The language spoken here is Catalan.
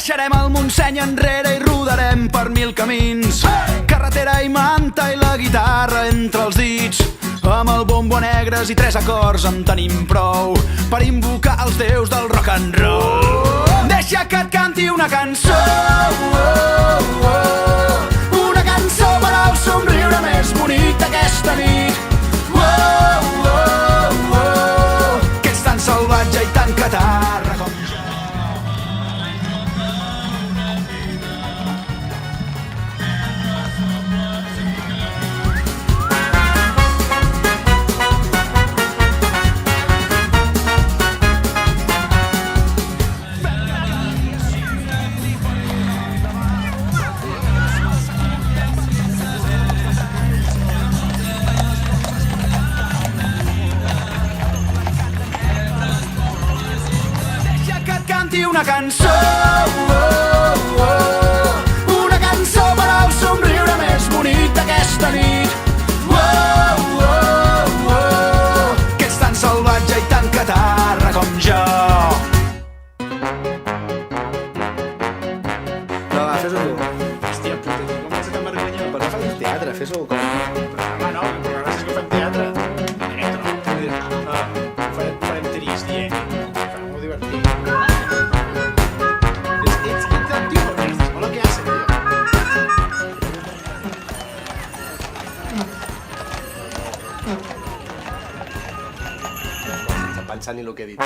Deixarem el Montseny enrere i rodarem per 1000 camins. Carretera i manta i la guitarra entre els dits. Amb el bombo a negres i 3 acords en tenim prou per invocar els déus del rock and roll. Deixa que et canti una cançó, una cançó per al somriure més bonic d'aquesta nit. Que ets tan salvatge i tan catarra com jo. Una cançó, una cançó per al somriure més bonic d'aquesta nit. Que ets tan salvatge i tan catarra com jo. No, va, fes-ho tu. Hòstia puta, com vas a tan vergonya? Però no facis teatre, fes-ho com... Home, no, però gràcies que fem teatre. Farem trist, farem-ho divertit. Sense pensar ni el que he dit.